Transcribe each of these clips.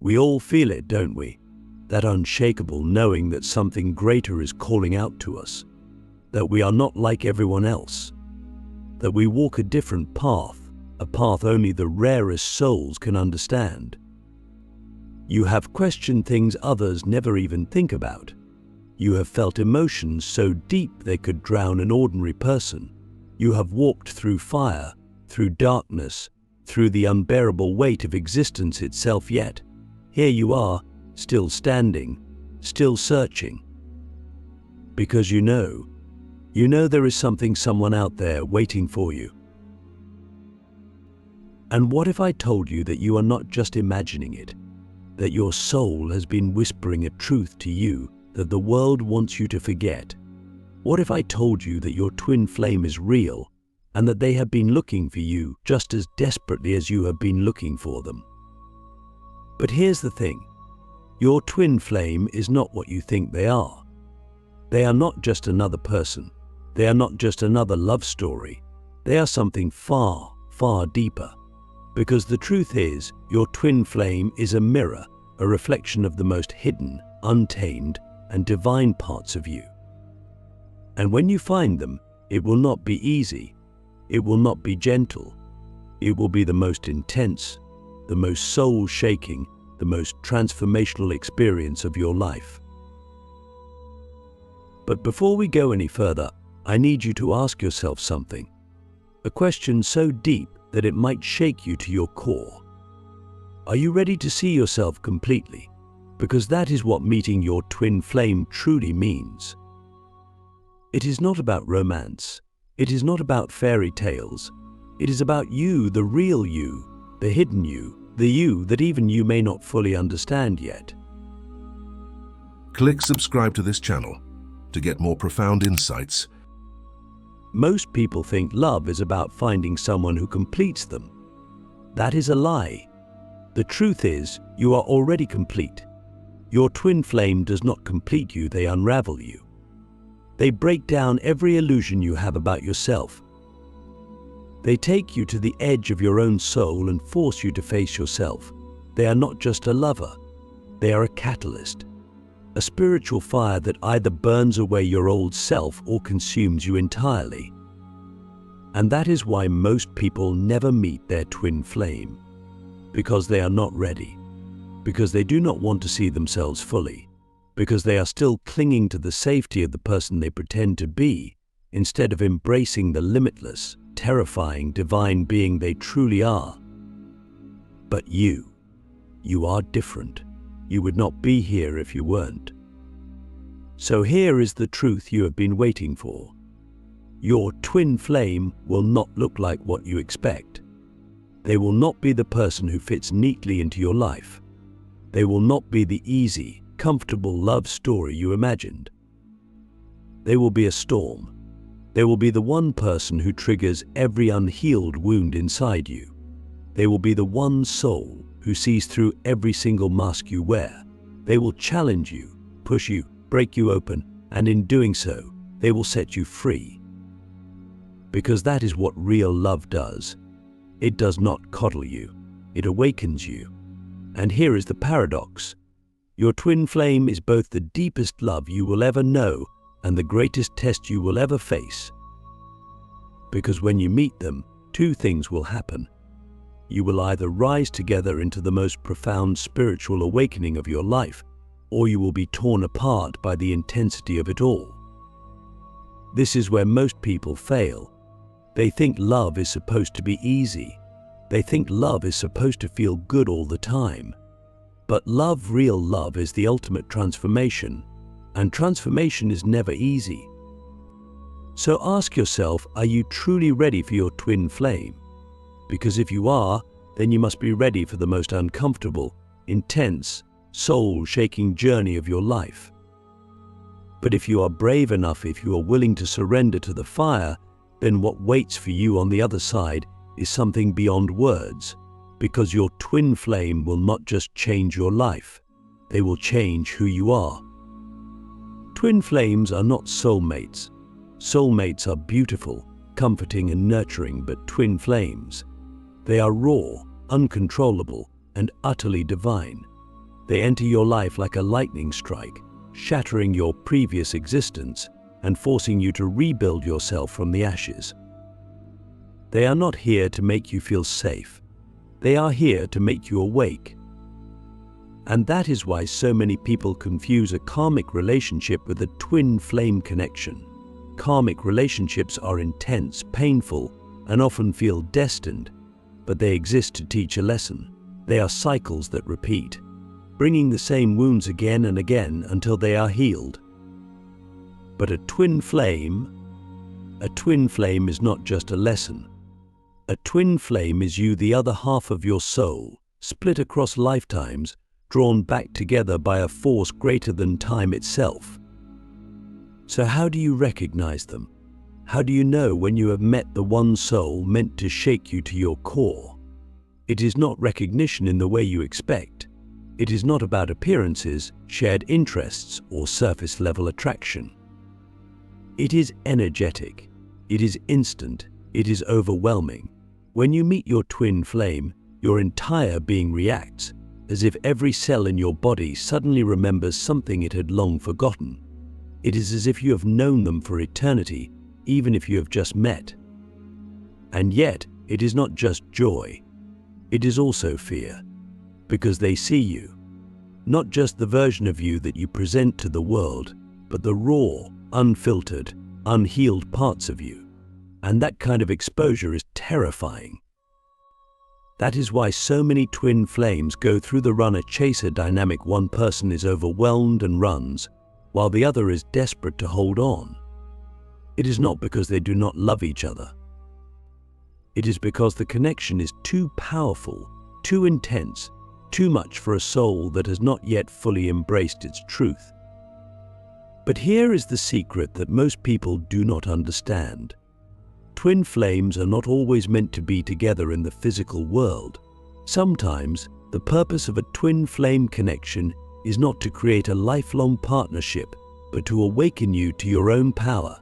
We all feel it, don't we? That unshakable knowing that something greater is calling out to us, that we are not like everyone else, that we walk a different path, a path only the rarest souls can understand. You have questioned things others never even think about. You have felt emotions so deep they could drown an ordinary person. You have walked through fire, through darkness, through the unbearable weight of existence itself, yet here you are, still standing, still searching. Because you know there is someone out there waiting for you. And what if I told you that you are not just imagining it, that your soul has been whispering a truth to you that the world wants you to forget? What if I told you that your twin flame is real and that they have been looking for you just as desperately as you have been looking for them? But here's the thing. Your twin flame is not what you think they are. They are not just another person. They are not just another love story. They are something far, far deeper. Because the truth is, your twin flame is a mirror, a reflection of the most hidden, untamed, and divine parts of you. And when you find them, it will not be easy. It will not be gentle. It will be the most intense, the most soul-shaking, the most transformational experience of your life. But before we go any further, I need you to ask yourself something. A question so deep that it might shake you to your core. Are you ready to see yourself completely? Because that is what meeting your twin flame truly means. It is not about romance. It is not about fairy tales. It is about you, the real you, the hidden you, the you that even you may not fully understand yet. Click subscribe to this channel to get more profound insights. Most people think love is about finding someone who completes them. That is a lie. The truth is, you are already complete. Your twin flame does not complete you, they unravel you. They break down every illusion you have about yourself. They take you to the edge of your own soul and force you to face yourself. They are not just a lover. They are a catalyst. A spiritual fire that either burns away your old self or consumes you entirely. And that is why most people never meet their twin flame. Because they are not ready. Because they do not want to see themselves fully. Because they are still clinging to the safety of the person they pretend to be, instead of embracing the limitless, terrifying, divine being they truly are. But you are different. You would not be here if you weren't. So here is the truth you have been waiting for. Your twin flame will not look like what you expect. They will not be the person who fits neatly into your life. They will not be the easy, comfortable love story you imagined. They will be a storm. They will be the one person who triggers every unhealed wound inside you. They will be the one soul who sees through every single mask you wear. They will challenge you, push you, break you open, and in doing so, they will set you free. Because that is what real love does. It does not coddle you, it awakens you. And here is the paradox. Your twin flame is both the deepest love you will ever know and the greatest test you will ever face. Because when you meet them, two things will happen. You will either rise together into the most profound spiritual awakening of your life, or you will be torn apart by the intensity of it all. This is where most people fail. They think love is supposed to be easy. They think love is supposed to feel good all the time. But love, real love, is the ultimate transformation, and transformation is never easy. So ask yourself, are you truly ready for your twin flame? Because if you are, then you must be ready for the most uncomfortable, intense, soul-shaking journey of your life. But if you are brave enough, if you are willing to surrender to the fire, then what waits for you on the other side is something beyond words, because your twin flame will not just change your life, they will change who you are. Twin flames are not soulmates. Soulmates are beautiful, comforting and nurturing, but twin flames, they are raw, uncontrollable, and utterly divine. They enter your life like a lightning strike, shattering your previous existence and forcing you to rebuild yourself from the ashes. They are not here to make you feel safe. They are here to make you awake. And that is why so many people confuse a karmic relationship with a twin flame connection. Karmic relationships are intense, painful, and often feel destined, but they exist to teach a lesson. They are cycles that repeat, bringing the same wounds again and again until they are healed. But a twin flame is not just a lesson. A twin flame is you, the other half of your soul, split across lifetimes, drawn back together by a force greater than time itself. So how do you recognize them? How do you know when you have met the one soul meant to shake you to your core? It is not recognition in the way you expect. It is not about appearances, shared interests, or surface-level attraction. It is energetic. It is instant. It is overwhelming. When you meet your twin flame, your entire being reacts, as if every cell in your body suddenly remembers something it had long forgotten. It is as if you have known them for eternity, even if you have just met. And yet, it is not just joy. It is also fear, because they see you, not just the version of you that you present to the world, but the raw, unfiltered, unhealed parts of you. And that kind of exposure is terrifying. That is why so many twin flames go through the runner-chaser dynamic. One person is overwhelmed and runs, while the other is desperate to hold on. It is not because they do not love each other. It is because the connection is too powerful, too intense, too much for a soul that has not yet fully embraced its truth. But here is the secret that most people do not understand. Twin flames are not always meant to be together in the physical world. Sometimes, the purpose of a twin flame connection is not to create a lifelong partnership, but to awaken you to your own power.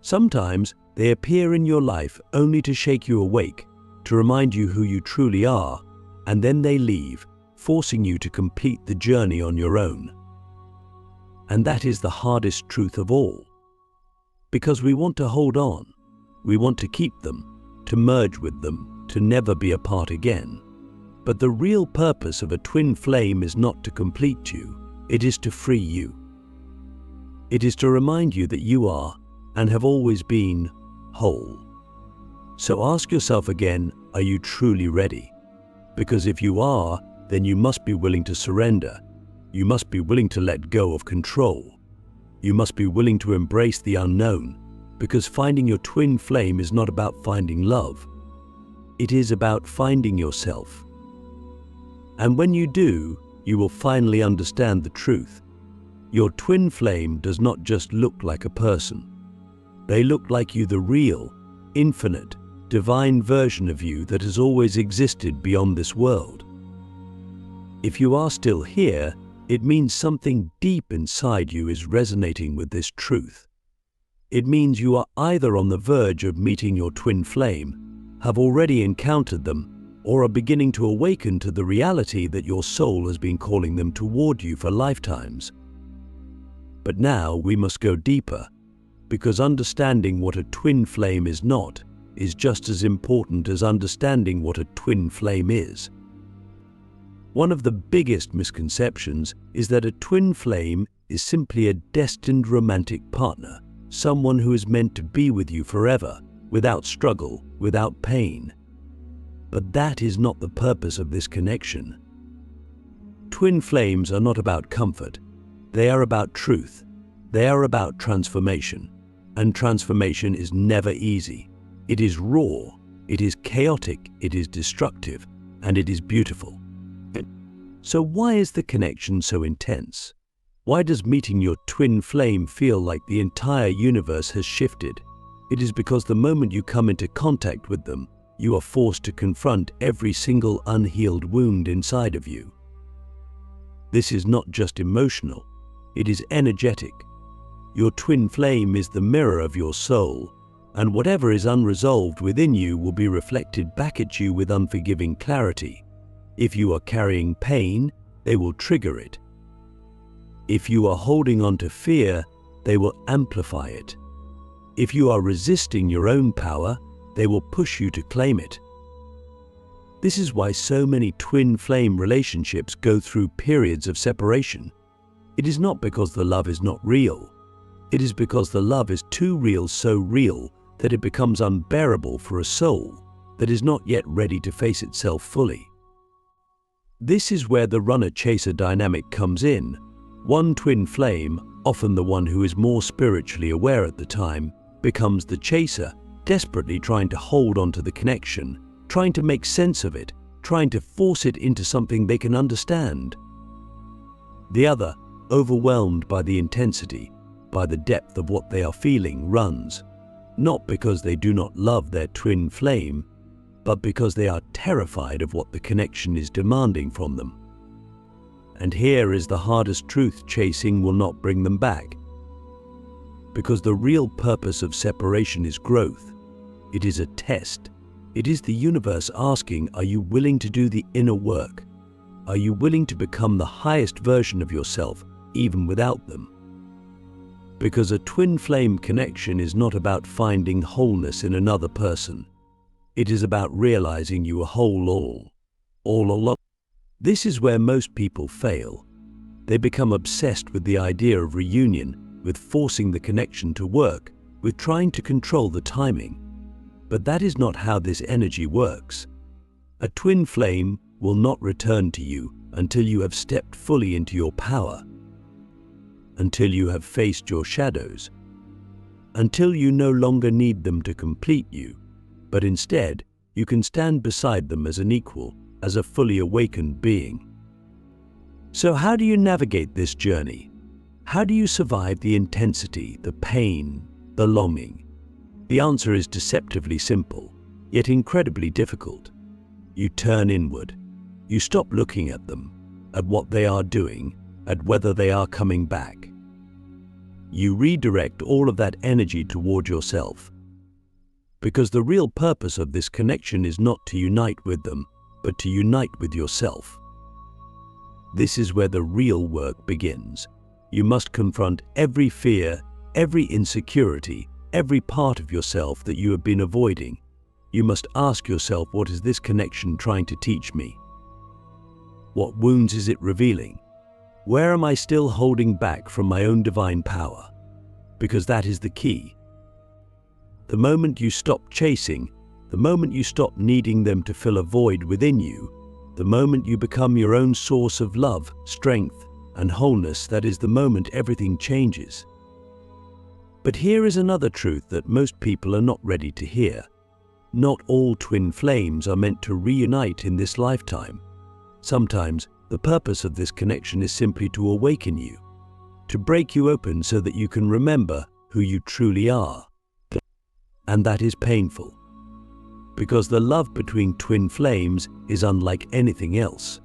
Sometimes, they appear in your life only to shake you awake, to remind you who you truly are, and then they leave, forcing you to complete the journey on your own. And that is the hardest truth of all. Because we want to hold on. We want to keep them, to merge with them, to never be apart again. But the real purpose of a twin flame is not to complete you, it is to free you. It is to remind you that you are, and have always been, whole. So ask yourself again, are you truly ready? Because if you are, then you must be willing to surrender. You must be willing to let go of control. You must be willing to embrace the unknown. Because finding your twin flame is not about finding love. It is about finding yourself. And when you do, you will finally understand the truth. Your twin flame does not just look like a person. They look like you, the real, infinite, divine version of you that has always existed beyond this world. If you are still here, it means something deep inside you is resonating with this truth. It means you are either on the verge of meeting your twin flame, have already encountered them, or are beginning to awaken to the reality that your soul has been calling them toward you for lifetimes. But now we must go deeper, because understanding what a twin flame is not is just as important as understanding what a twin flame is. One of the biggest misconceptions is that a twin flame is simply a destined romantic partner, someone who is meant to be with you forever, without struggle, without pain. But that is not the purpose of this connection. Twin flames are not about comfort. They are about truth. They are about transformation. And transformation is never easy. It is raw, it is chaotic, it is destructive, and it is beautiful. So why is the connection so intense? Why does meeting your twin flame feel like the entire universe has shifted? It is because the moment you come into contact with them, you are forced to confront every single unhealed wound inside of you. This is not just emotional, it is energetic. Your twin flame is the mirror of your soul, and whatever is unresolved within you will be reflected back at you with unforgiving clarity. If you are carrying pain, they will trigger it. If you are holding on to fear, they will amplify it. If you are resisting your own power, they will push you to claim it. This is why so many twin flame relationships go through periods of separation. It is not because the love is not real. It is because the love is too real, so real that it becomes unbearable for a soul that is not yet ready to face itself fully. This is where the runner-chaser dynamic comes in. One twin flame, often the one who is more spiritually aware at the time, becomes the chaser, desperately trying to hold on to the connection, trying to make sense of it, trying to force it into something they can understand. The other, overwhelmed by the intensity, by the depth of what they are feeling, runs, not because they do not love their twin flame, but because they are terrified of what the connection is demanding from them. And here is the hardest truth: chasing will not bring them back. Because the real purpose of separation is growth. It is a test. It is the universe asking, are you willing to do the inner work? Are you willing to become the highest version of yourself, even without them? Because a twin flame connection is not about finding wholeness in another person. It is about realizing you are whole all along. This is where most people fail. They become obsessed with the idea of reunion, with forcing the connection to work, with trying to control the timing. But that is not how this energy works. A twin flame will not return to you until you have stepped fully into your power, until you have faced your shadows, until you no longer need them to complete you, but instead you can stand beside them as an equal, as a fully awakened being. So how do you navigate this journey? How do you survive the intensity, the pain, the longing? The answer is deceptively simple, yet incredibly difficult. You turn inward. You stop looking at them, at what they are doing, at whether they are coming back. You redirect all of that energy toward yourself. Because the real purpose of this connection is not to unite with them, but to unite with yourself. This is where the real work begins. You must confront every fear, every insecurity, every part of yourself that you have been avoiding. You must ask yourself, what is this connection trying to teach me? What wounds is it revealing? Where am I still holding back from my own divine power? Because that is the key. The moment you stop chasing, the moment you stop needing them to fill a void within you, the moment you become your own source of love, strength, and wholeness, that is the moment everything changes. But here is another truth that most people are not ready to hear. Not all twin flames are meant to reunite in this lifetime. Sometimes the purpose of this connection is simply to awaken you, to break you open so that you can remember who you truly are. And that is painful, because the love between twin flames is unlike anything else.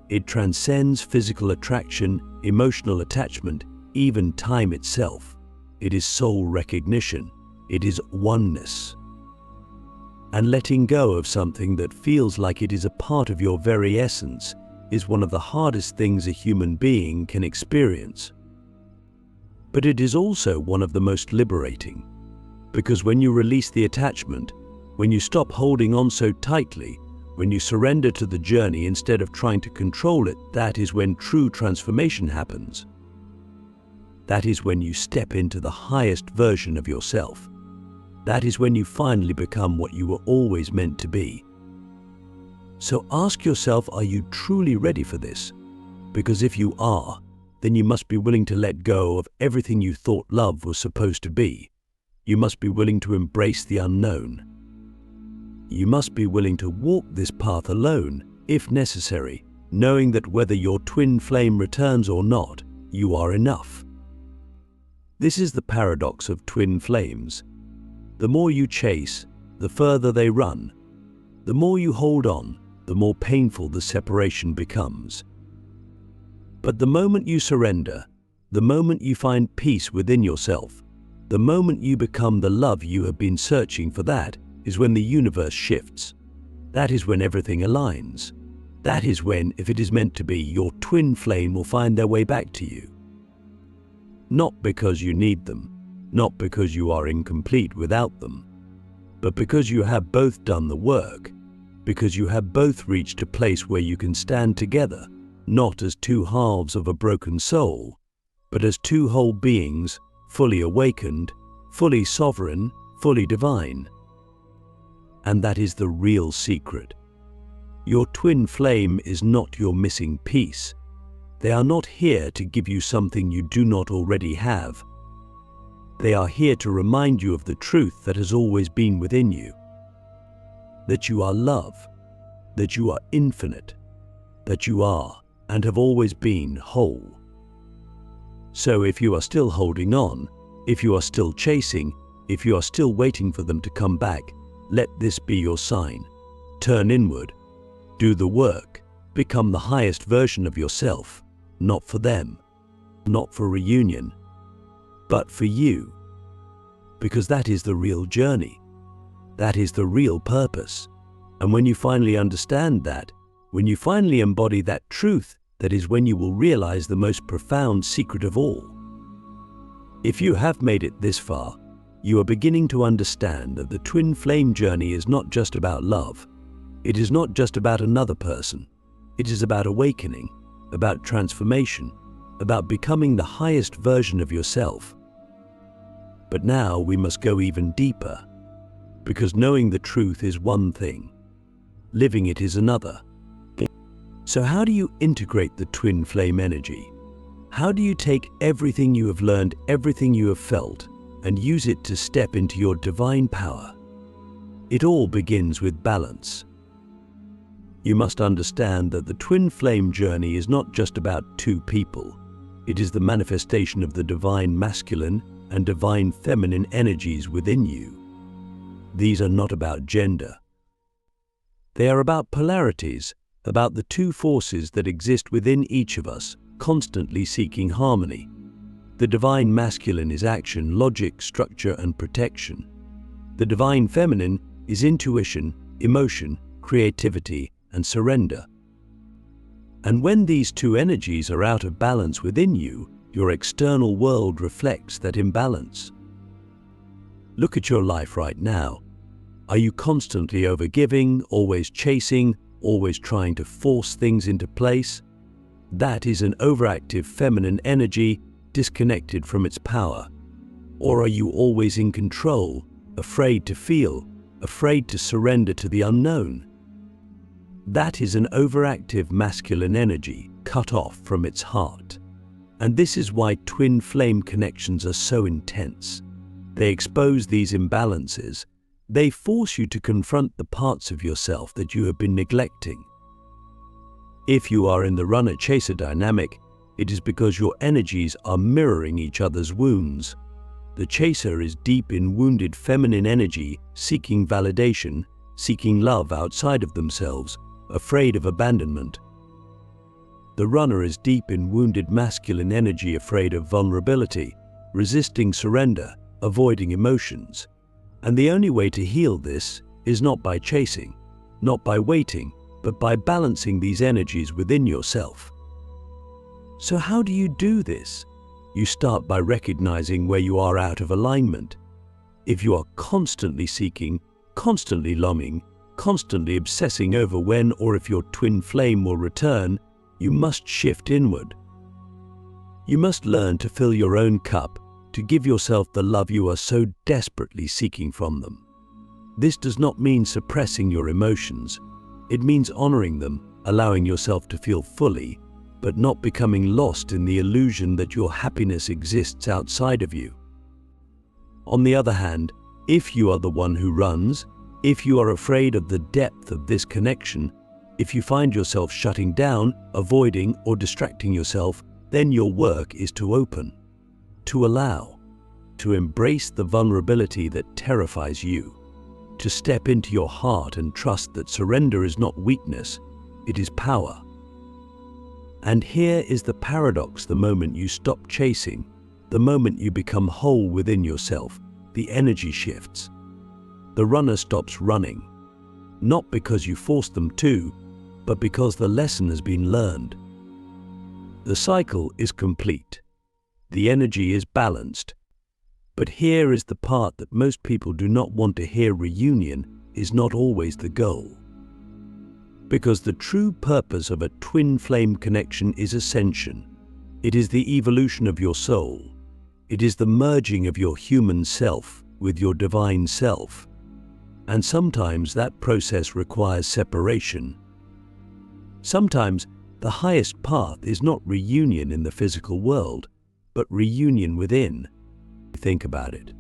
It transcends physical attraction, emotional attachment, even time itself. It is soul recognition. It is oneness. And letting go of something that feels like it is a part of your very essence is one of the hardest things a human being can experience. But it is also one of the most liberating, because when you release the attachment, when you stop holding on so tightly, when you surrender to the journey instead of trying to control it, that is when true transformation happens. That is when you step into the highest version of yourself. That is when you finally become what you were always meant to be. So ask yourself, are you truly ready for this? Because if you are, then you must be willing to let go of everything you thought love was supposed to be. You must be willing to embrace the unknown. You must be willing to walk this path alone, if necessary, knowing that whether your twin flame returns or not, you are enough. This is the paradox of twin flames. The more you chase, the further they run. The more you hold on, the more painful the separation becomes. But the moment you surrender, the moment you find peace within yourself, the moment you become the love you have been searching for, that is when the universe shifts. That is when everything aligns. That is when, if it is meant to be, your twin flame will find their way back to you. Not because you need them, not because you are incomplete without them, but because you have both done the work, because you have both reached a place where you can stand together, not as two halves of a broken soul, but as two whole beings, fully awakened, fully sovereign, fully divine. And that is the real secret. Your twin flame is not your missing piece. They are not here to give you something you do not already have. They are here to remind you of the truth that has always been within you. That you are love, that you are infinite, that you are and have always been whole. So if you are still holding on, if you are still chasing, if you are still waiting for them to come back, let this be your sign. Turn inward, do the work, become the highest version of yourself, not for them, not for reunion, but for you. Because that is the real journey. That is the real purpose. And when you finally understand that, when you finally embody that truth, that is when you will realize the most profound secret of all. If you have made it this far, you are beginning to understand that the twin flame journey is not just about love. It is not just about another person. It is about awakening, about transformation, about becoming the highest version of yourself. But now we must go even deeper, because knowing the truth is one thing, living it is another. So how do you integrate the twin flame energy? How do you take everything you have learned, everything you have felt, and use it to step into your divine power? It all begins with balance. You must understand that the twin flame journey is not just about two people. It is the manifestation of the divine masculine and divine feminine energies within you. These are not about gender. They are about polarities, about the two forces that exist within each of us, constantly seeking harmony. The divine masculine is action, logic, structure, and protection. The divine feminine is intuition, emotion, creativity, and surrender. And when these two energies are out of balance within you, your external world reflects that imbalance. Look at your life right now. Are you constantly overgiving, always chasing, always trying to force things into place? That is an overactive feminine energy disconnected from its power. Or are you always in control, afraid to feel, afraid to surrender to the unknown? That is an overactive masculine energy cut off from its heart. And this is why twin flame connections are so intense. They expose these imbalances. They force you to confront the parts of yourself that you have been neglecting. If you are in the runner-chaser dynamic, it is because your energies are mirroring each other's wounds. The chaser is deep in wounded feminine energy, seeking validation, seeking love outside of themselves, afraid of abandonment. The runner is deep in wounded masculine energy, afraid of vulnerability, resisting surrender, avoiding emotions. And the only way to heal this is not by chasing, not by waiting, but by balancing these energies within yourself. So how do you do this? You start by recognizing where you are out of alignment. If you are constantly seeking, constantly longing, constantly obsessing over when or if your twin flame will return, you must shift inward. You must learn to fill your own cup, to give yourself the love you are so desperately seeking from them. This does not mean suppressing your emotions. It means honoring them, allowing yourself to feel fully, but not becoming lost in the illusion that your happiness exists outside of you. On the other hand, if you are the one who runs, if you are afraid of the depth of this connection, if you find yourself shutting down, avoiding, or distracting yourself, then your work is to open, to allow, to embrace the vulnerability that terrifies you, to step into your heart and trust that surrender is not weakness, it is power. And here is the paradox: the moment you stop chasing, the moment you become whole within yourself, the energy shifts. The runner stops running, not because you forced them to, but because the lesson has been learned. The cycle is complete. The energy is balanced. But here is the part that most people do not want to hear: reunion is not always the goal. Because the true purpose of a twin flame connection is ascension. It is the evolution of your soul. It is the merging of your human self with your divine self. And sometimes that process requires separation. Sometimes the highest path is not reunion in the physical world, but reunion within. Think about it.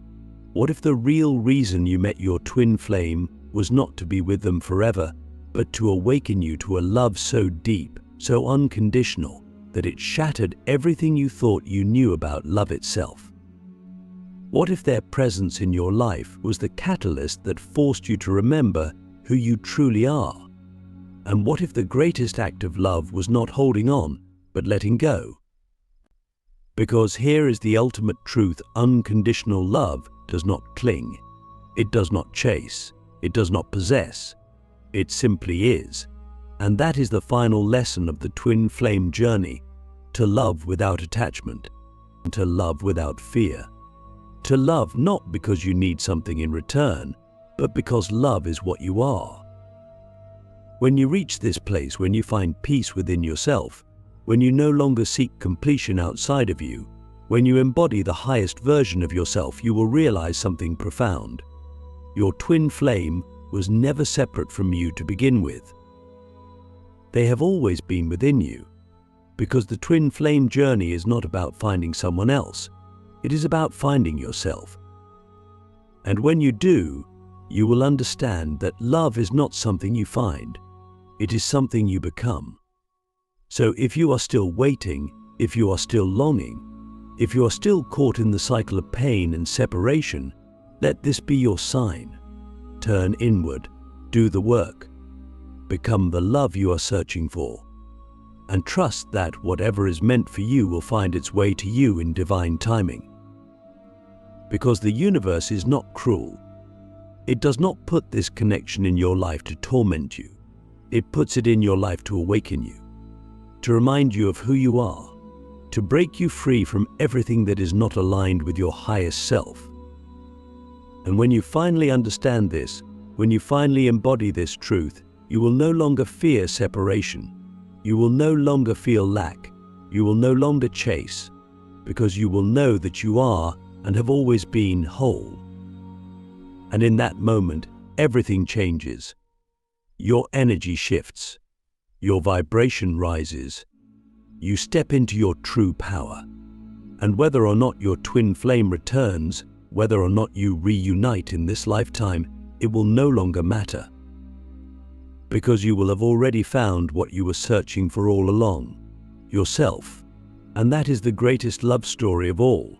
What if the real reason you met your twin flame was not to be with them forever, but to awaken you to a love so deep, so unconditional, that it shattered everything you thought you knew about love itself? What if their presence in your life was the catalyst that forced you to remember who you truly are? And what if the greatest act of love was not holding on, but letting go? Because here is the ultimate truth: unconditional love does not cling. It does not chase. It does not possess. It simply is. And that is the final lesson of the twin flame journey: to love without attachment, to love without fear. To love not because you need something in return, but because love is what you are. When you reach this place, when you find peace within yourself, when you no longer seek completion outside of you, when you embody the highest version of yourself, you will realize something profound. Your twin flame was never separate from you to begin with. They have always been within you, because the twin flame journey is not about finding someone else. It is about finding yourself. And when you do, you will understand that love is not something you find. It is something you become. So if you are still waiting, if you are still longing, if you are still caught in the cycle of pain and separation, let this be your sign. Turn inward, do the work, become the love you are searching for, and trust that whatever is meant for you will find its way to you in divine timing. Because the universe is not cruel. It does not put this connection in your life to torment you. It puts it in your life to awaken you, to remind you of who you are, to break you free from everything that is not aligned with your highest self. And when you finally understand this, when you finally embody this truth, you will no longer fear separation. You will no longer feel lack. You will no longer chase, because you will know that you are and have always been whole. And in that moment, everything changes. Your energy shifts. Your vibration rises. You step into your true power. And whether or not your twin flame returns, whether or not you reunite in this lifetime, it will no longer matter. Because you will have already found what you were searching for all along, yourself. And that is the greatest love story of all.